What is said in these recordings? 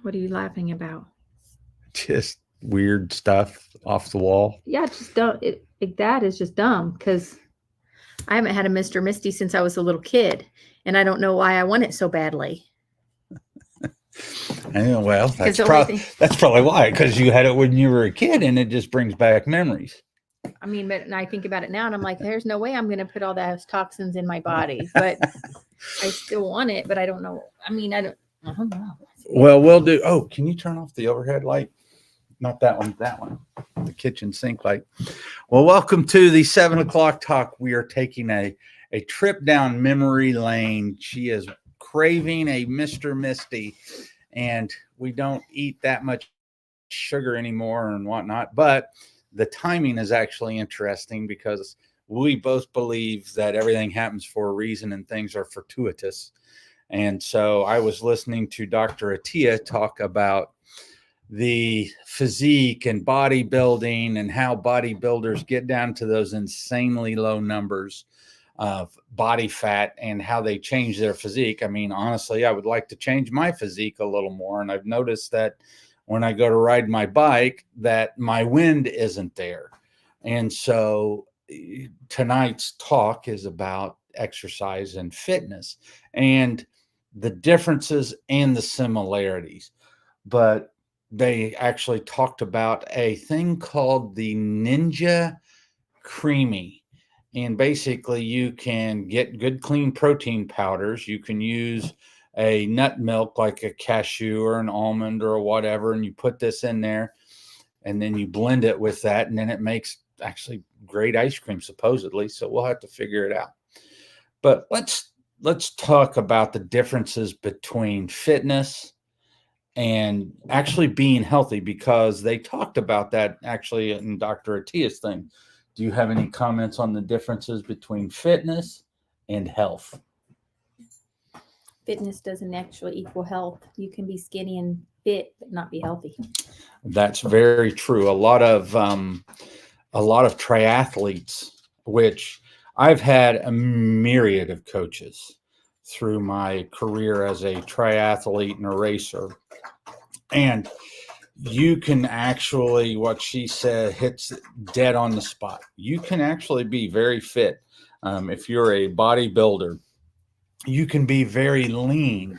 What are you laughing about? Just weird stuff off the wall. Yeah, just don't. That is just dumb because I haven't had a Mr. Misty since I was a little kid, and I don't know why I want it so badly. Well, Because the only thing, that's probably why, because you had it when you were a kid, and it just brings back memories. I mean, but I think about it now, and I'm like, there's no way I'm going to put all those toxins in my body, but I still want it, but I don't know. I mean, I don't know. Well, we'll do. Oh, can you turn off the overhead light? Not that one, that one, the kitchen sink light. Well, welcome to the 7:00 talk. We are taking a trip down memory lane. She is craving a Mr. Misty, and we don't eat that much sugar anymore and whatnot. But the timing is actually interesting because we both believe that everything happens for a reason and things are fortuitous. And so I was listening to Dr. Attia talk about the physique and bodybuilding and how bodybuilders get down to those insanely low numbers of body fat and how they change their physique. I mean, honestly, I would like to change my physique a little more. And I've noticed that when I go to ride my bike, that my wind isn't there. And so tonight's talk is about exercise and fitness and the differences and the similarities. But they actually talked about a thing called the Ninja Creamy. And basically, you can get good, clean protein powders. You can use a nut milk like a cashew or an almond or whatever, and you put this in there, and then you blend it with that, and then it makes actually great ice cream, supposedly. So we'll have to figure it out. But let's talk about the differences between fitness and actually being healthy, because they talked about that actually in Dr. Attia's thing. Do you have any comments on the differences between fitness and health? Fitness doesn't actually equal health. You can be skinny and fit, but not be healthy. That's very true. A lot of triathletes, which I've had a myriad of coaches through my career as a triathlete and a racer. And you can actually, what she said, hits dead on the spot. You can actually be very fit. If you're a bodybuilder, you can be very lean,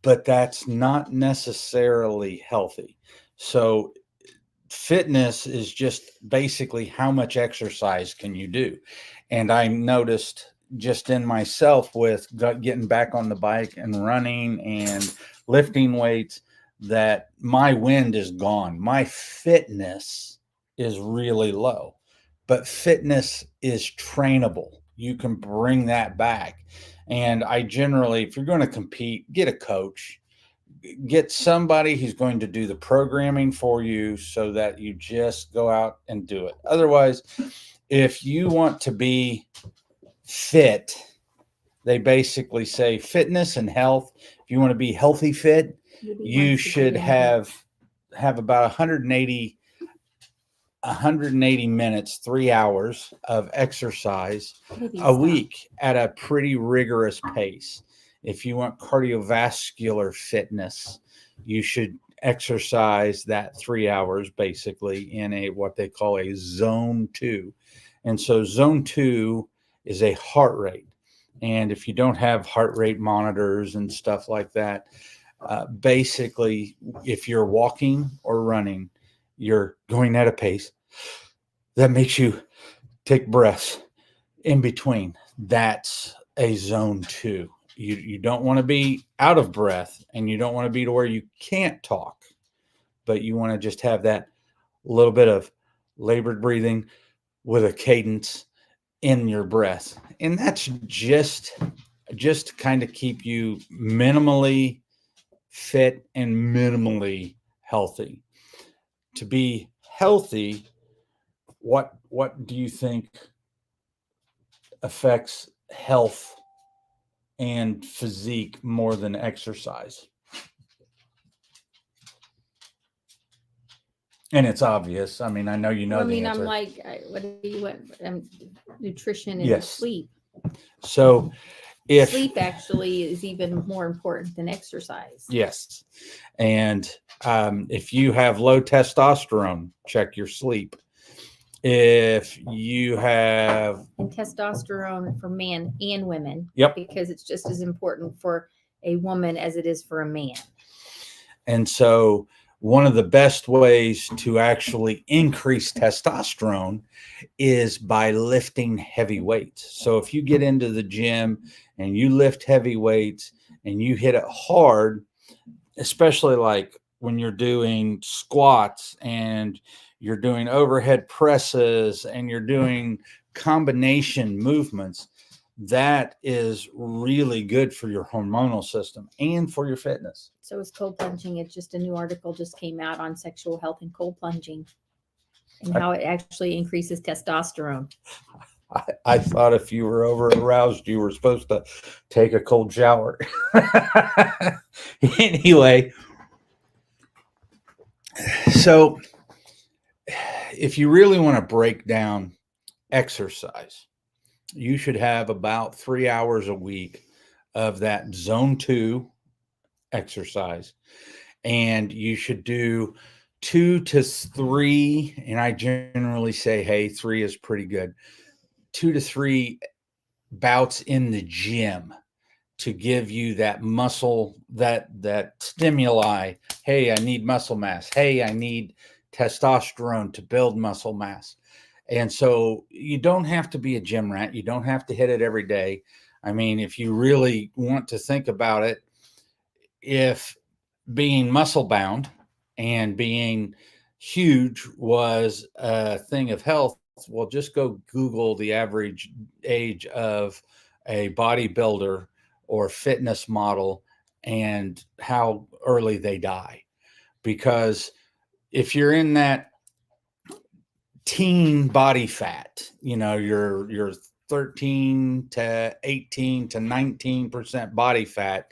but that's not necessarily healthy. So fitness is just basically how much exercise can you do. And I noticed just in myself with getting back on the bike and running and lifting weights that my wind is gone. My fitness is really low, but fitness is trainable. You can bring that back. And I generally, if you're going to compete, get a coach, get somebody who's going to do the programming for you so that you just go out and do it. Otherwise, if you want to be fit, they basically say fitness and health. If you want to be healthy fit, you should have about 180 minutes, 3 hours of exercise a week at a pretty rigorous pace. If you want cardiovascular fitness, you should exercise that 3 hours basically in a what they call a zone 2. And so zone 2 is a heart rate. And if you don't have heart rate monitors and stuff like that, basically, if you're walking or running, you're going at a pace that makes you take breaths in between. That's a zone 2. You don't want to be out of breath, and you don't want to be to where you can't talk, but you want to just have that little bit of labored breathing with a cadence in your breath. And that's just to kind of keep you minimally fit and minimally healthy. To be healthy, what do you think affects health and physique more than exercise? And it's obvious. I mean, I know you know Well, I the mean, answer. I'm like, what do you want? Nutrition and Yes. sleep. So if Sleep actually is even more important than exercise. yes, and if you have low testosterone, check your sleep. If you have, And testosterone for men and women. Yep. Because it's just as important for a woman as it is for a man. and so one of the best ways to actually increase testosterone is by lifting heavy weights. So if you get into the gym and you lift heavy weights and you hit it hard, especially like when you're doing squats and you're doing overhead presses and you're doing combination movements, that is really good for your hormonal system and for your fitness. So is cold plunging. It's just a new article just came out on sexual health and cold plunging and how it actually increases testosterone. I thought if you were over aroused, you were supposed to take a cold shower. Anyway, so if you really want to break down exercise, you should have about 3 hours a week of that zone 2 exercise. And you should do 2 to 3. And I generally say, hey, 3 is pretty good. 2 to 3 bouts in the gym to give you that muscle, that stimuli. Hey, I need muscle mass. Hey, I need testosterone to build muscle mass. And so you don't have to be a gym rat. You don't have to hit it every day. I mean, if you really want to think about it, if being muscle bound and being huge was a thing of health, well, just go Google the average age of a bodybuilder or fitness model and how early they die. Because if you're in that teen body fat, you're 13 to 18 to 19% body fat.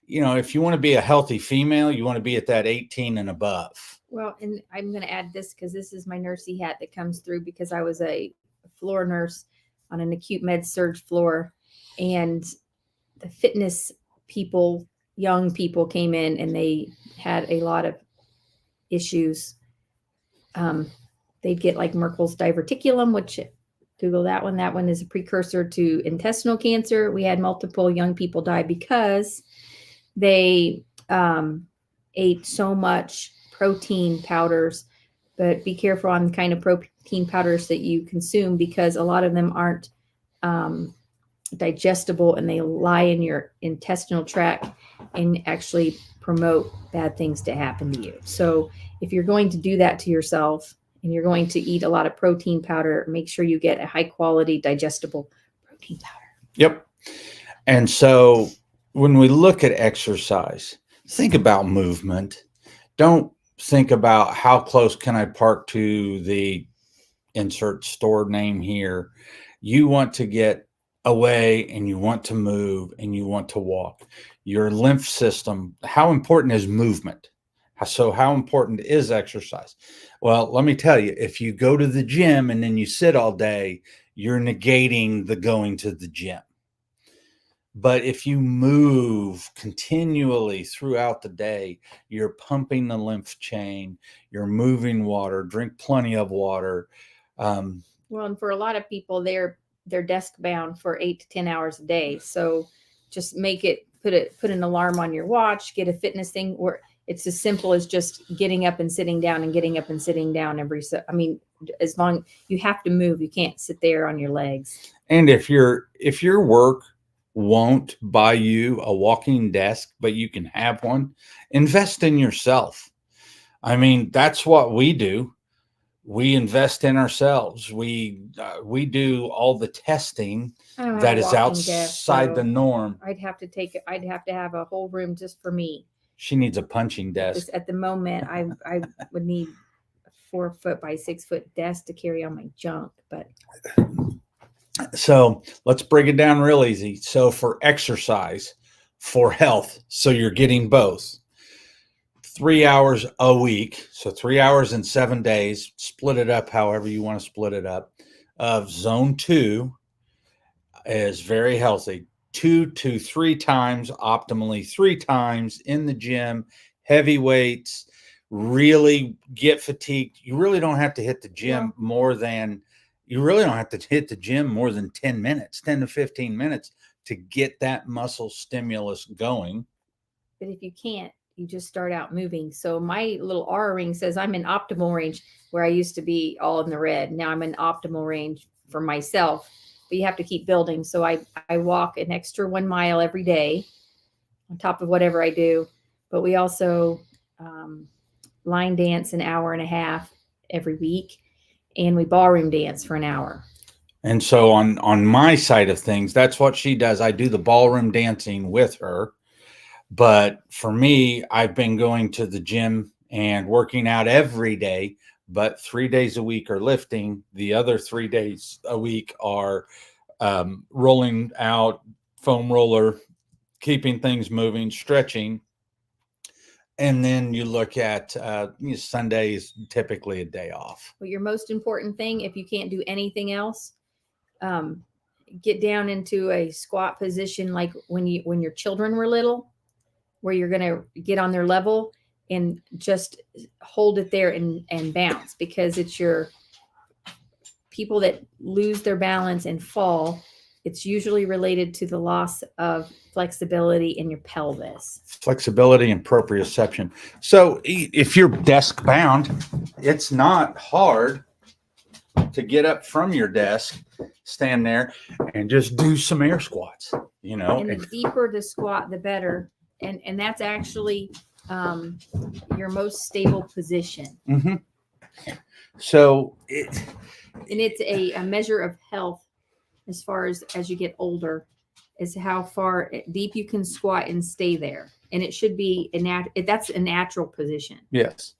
If you want to be a healthy female, you want to be at that 18 and above. Well, and I'm going to add this because this is my nursey hat that comes through because I was a floor nurse on an acute med surg floor, and the fitness people, young people came in and they had a lot of issues. They'd get like Merkel's diverticulum, which Google that one. That one is a precursor to intestinal cancer. We had multiple young people die because they ate so much protein powders. But be careful on the kind of protein powders that you consume because a lot of them aren't digestible and they lie in your intestinal tract and actually promote bad things to happen to you. So if you're going to do that to yourself and you're going to eat a lot of protein powder, make sure you get a high quality digestible protein powder. Yep. And so when we look at exercise, think about movement. Don't think about how close can I park to the insert store name here. You want to get away and you want to move and you want to walk. Your lymph system, how important is movement? So how important is exercise? Well, let me tell you, if you go to the gym and then you sit all day, you're negating the going to the gym. But if you move continually throughout the day, you're pumping the lymph chain, you're moving water, drink plenty of water. Well, and for a lot of people, they're desk bound for 8 to 10 hours a day. So just put an alarm on your watch, get a fitness thing where it's as simple as just getting up and sitting down and getting up and sitting down as long you have to move, you can't sit there on your legs. And if your work won't buy you a walking desk, but you can have one, invest in yourself. I mean, that's what we do. We invest in ourselves. We do all the testing that is outside the norm. I'd have to have a whole room just for me. She needs a punching desk. At the moment, I would need a 4 foot by 6 foot desk to carry all my junk, but. So let's break it down real easy. So for exercise, for health, so you're getting both. 3 hours a week, so 3 hours in 7 days, split it up however you want to split it up, of zone 2 is very healthy. 2 to 3 times, optimally 3 times in the gym, heavy weights, really get fatigued. You really don't have to hit the gym more than 10 minutes, 10 to 15 minutes to get that muscle stimulus going. But if you can't, you just start out moving. So my little R ring says I'm in optimal range, where I used to be all in the red. Now I'm in optimal range for myself, but you have to keep building. So I walk an extra 1 mile every day on top of whatever I do. But we also line dance an hour and a half every week, and we ballroom dance for an hour. And so on my side of things, that's what she does. I do the ballroom dancing with her. But for me, I've been going to the gym and working out every day, but 3 days a week are lifting. The other 3 days a week are rolling out, foam roller, keeping things moving, stretching. And then you look at Sunday is typically a day off. Well, your most important thing, if you can't do anything else, get down into a squat position like when your children were little, where you're going to get on their level and just hold it there and bounce, because it's your people that lose their balance and fall. It's usually related to the loss of flexibility in your pelvis. Flexibility and proprioception. So if you're desk bound, it's not hard to get up from your desk, stand there, and just do some air squats, And the deeper the squat, the better. And that's actually your most stable position. Mm-hmm. So it's a measure of health as far as you get older, is how far deep you can squat and stay there. And it should be that's a natural position. Yes.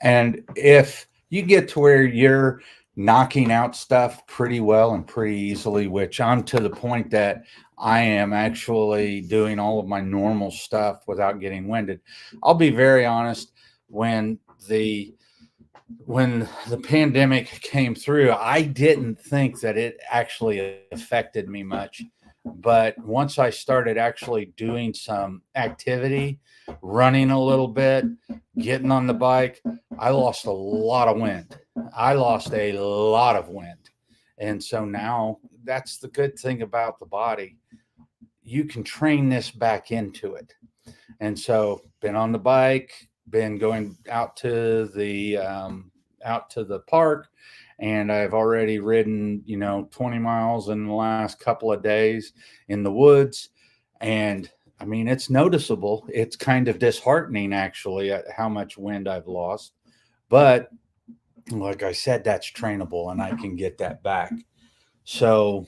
And if you get to where you're knocking out stuff pretty well and pretty easily, which I'm to the point that I am actually doing all of my normal stuff without getting winded. I'll be very honest, when the pandemic came through, I didn't think that it actually affected me much. But once I started actually doing some activity, running a little bit, getting on the bike, I lost a lot of wind. And so now that's the good thing about the body. You can train this back into it. And so been on the bike, been going out to the park, and I've already ridden, 20 miles in the last couple of days in the woods. And I mean, it's noticeable. It's kind of disheartening, actually, at how much wind I've lost. But like I said, that's trainable, and I can get that back. So,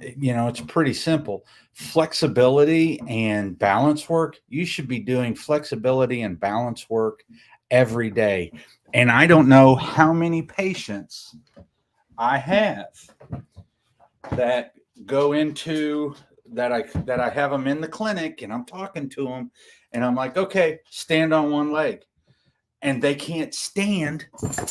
it's pretty simple. Flexibility and balance work. You should be doing flexibility and balance work every day. And I don't know how many patients I have that go into that I have them in the clinic, and I'm talking to them, and I'm like, okay, stand on one leg. And they can't stand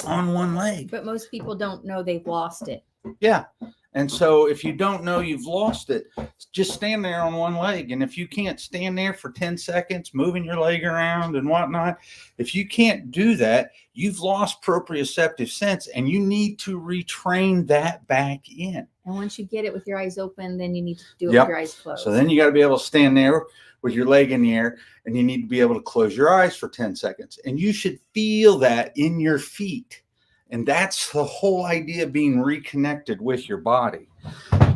on one leg. But most people don't know they've lost it. Yeah. And so if you don't know you've lost it, just stand there on one leg. And if you can't stand there for 10 seconds, moving your leg around and whatnot, if you can't do that, you've lost proprioceptive sense, and you need to retrain that back in. And once you get it with your eyes open, then you need to do it with your eyes closed. So then you got to be able to stand there with your leg in the air, and you need to be able to close your eyes for 10 seconds. And you should feel that in your feet. And that's the whole idea of being reconnected with your body.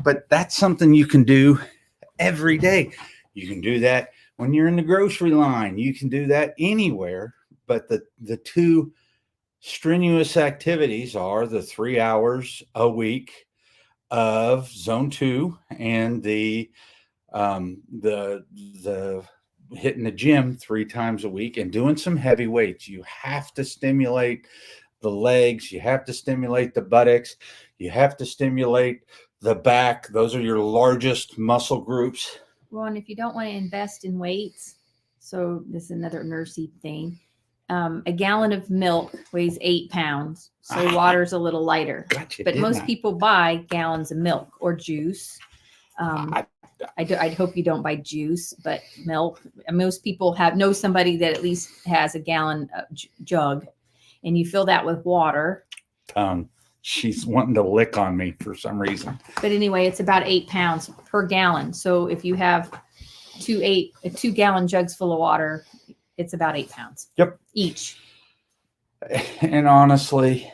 But that's something you can do every day. You can do that when you're in the grocery line. You can do that anywhere. But the two strenuous activities are the 3 hours a week of zone 2 and the hitting the gym 3 times a week and doing some heavy weights. You have to stimulate the legs, you have to stimulate the buttocks, you have to stimulate the back. Those are your largest muscle groups. Well, and if you don't want to invest in weights, so this is another nursey thing. A gallon of milk weighs 8 pounds, so water's a little lighter. Gotcha, but most people buy gallons of milk or juice. I hope you don't buy juice, but milk. And most people know somebody that at least has a gallon jug, and you fill that with water. She's wanting to lick on me for some reason. But anyway, it's about 8 pounds per gallon. So if you have 2 gallon jugs full of water, it's about 8 pounds. Yep. Each. And honestly,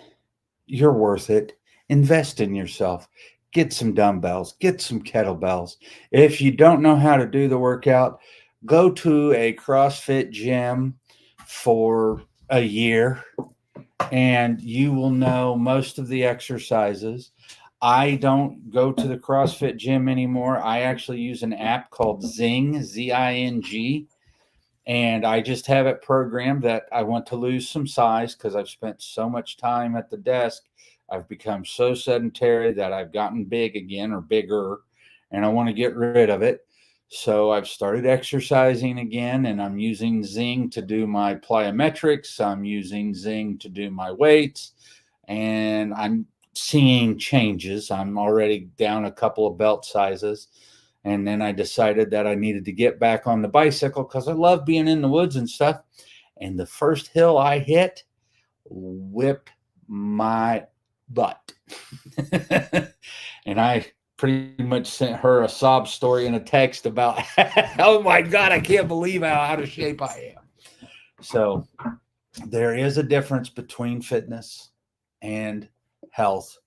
you're worth it. Invest in yourself. Get some dumbbells, get some kettlebells. If you don't know how to do the workout, go to a CrossFit gym for a year and you will know most of the exercises. I don't go to the CrossFit gym anymore. I actually use an app called Zing, Z-I-N-G. And I just have it programmed that I want to lose some size because I've spent so much time at the desk. I've become so sedentary that I've gotten big again, or bigger, and I want to get rid of it. So I've started exercising again, and I'm using Zing to do my plyometrics. I'm using Zing to do my weights, and I'm seeing changes. I'm already down a couple of belt sizes. And then I decided that I needed to get back on the bicycle because I love being in the woods and stuff. And the first hill I hit whipped my butt. And I pretty much sent her a sob story in a text about, oh my God, I can't believe how out of shape I am. So there is a difference between fitness and health.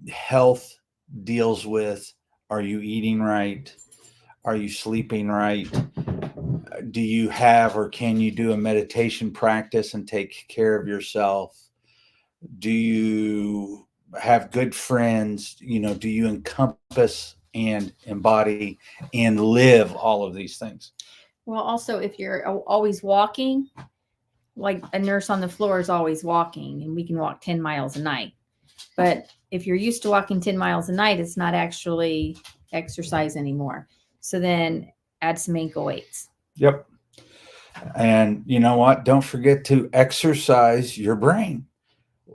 Health deals with, are you eating right? Are you sleeping right? Do you have or can you do a meditation practice and take care of yourself? Do you have good friends? Do you encompass and embody and live all of these things? Well, also, if you're always walking, like a nurse on the floor is always walking, and we can walk 10 miles a night. But if you're used to walking 10 miles a night, it's not actually exercise anymore. So then add some ankle weights. Yep. And you know what? Don't forget to exercise your brain.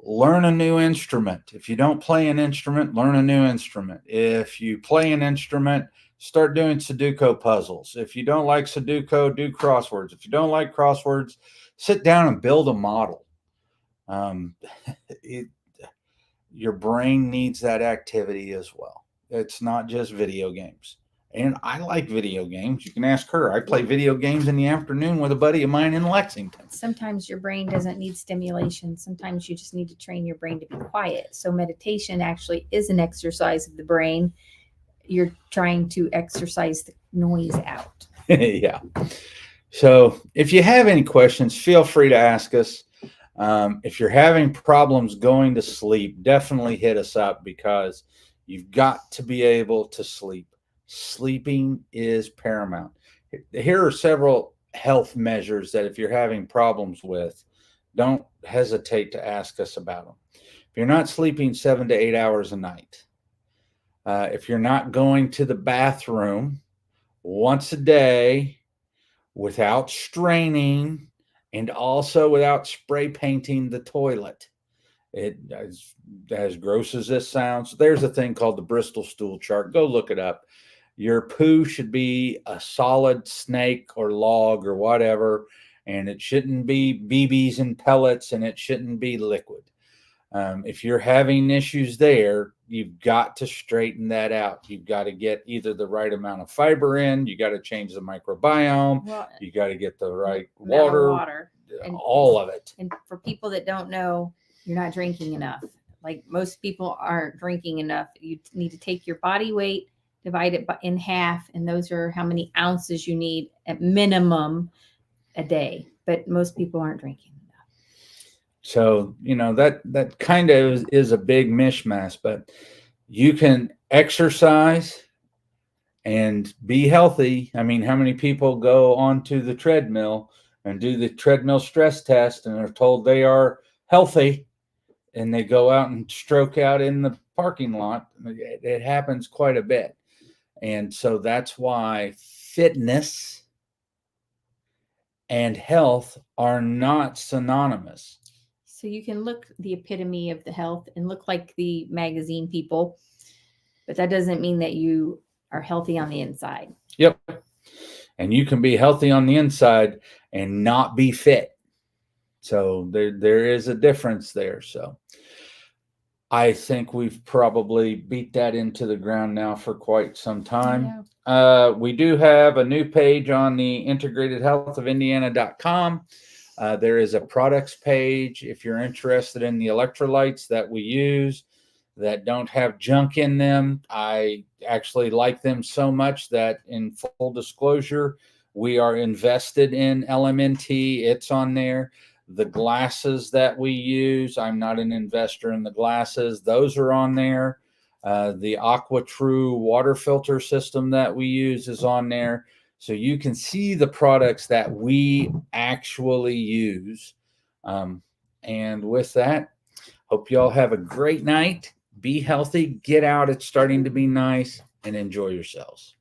Learn a new instrument. If you don't play an instrument, learn a new instrument. If you play an instrument, start doing Sudoku puzzles. If you don't like Sudoku, do crosswords. If you don't like crosswords, sit down and build a model. Your brain needs that activity as well. It's not just video games. And I like video games. You can ask her. I play video games in the afternoon with a buddy of mine in Lexington. Sometimes your brain doesn't need stimulation. Sometimes you just need to train your brain to be quiet. So meditation actually is an exercise of the brain. You're trying to exercise the noise out. Yeah. So if you have any questions, feel free to ask us. If you're having problems going to sleep, definitely hit us up because you've got to be able to sleep. Sleeping is paramount. Here are several health measures that if you're having problems with, don't hesitate to ask us about them. If you're not sleeping 7 to 8 hours a night, if you're not going to the bathroom once a day without straining, and also without spray painting the toilet. As gross as this sounds, there's a thing called the Bristol stool chart. Go look it up. Your poo should be a solid snake or log or whatever, and it shouldn't be BBs and pellets, and it shouldn't be liquid. If you're having issues there, you've got to straighten that out. You've got to get either the right amount of fiber in, you got to change the microbiome, you got to get the right water. And all of it. And for people that don't know, you're not drinking enough. Like most people aren't drinking enough. You need to take your body weight, divide it in half, and those are how many ounces you need at minimum a day. But most people aren't drinking enough. So, that kind of is a big mishmash, but you can exercise and be healthy. I mean, how many people go onto the treadmill and do the treadmill stress test and are told they are healthy, and they go out and stroke out in the parking lot? It happens quite a bit. And so that's why fitness and health are not synonymous. So you can look the epitome of the health and look like the magazine people, but that doesn't mean that you are healthy on the inside. Yep. And you can be healthy on the inside and not be fit. So there is a difference there. So I think we've probably beat that into the ground now for quite some time. Yeah. We do have a new page on the integratedhealthofIndiana.com. There is a products page if you're interested in the electrolytes that we use that don't have junk in them. I actually like them so much that, in full disclosure, we are invested in LMNT. It's on there. The glasses that we use, I'm not an investor in the glasses. Those are on there. The AquaTrue water filter system that we use is on there. So you can see the products that we actually use. And with that, hope you all have a great night. Be healthy. Get out. It's starting to be nice. And enjoy yourselves.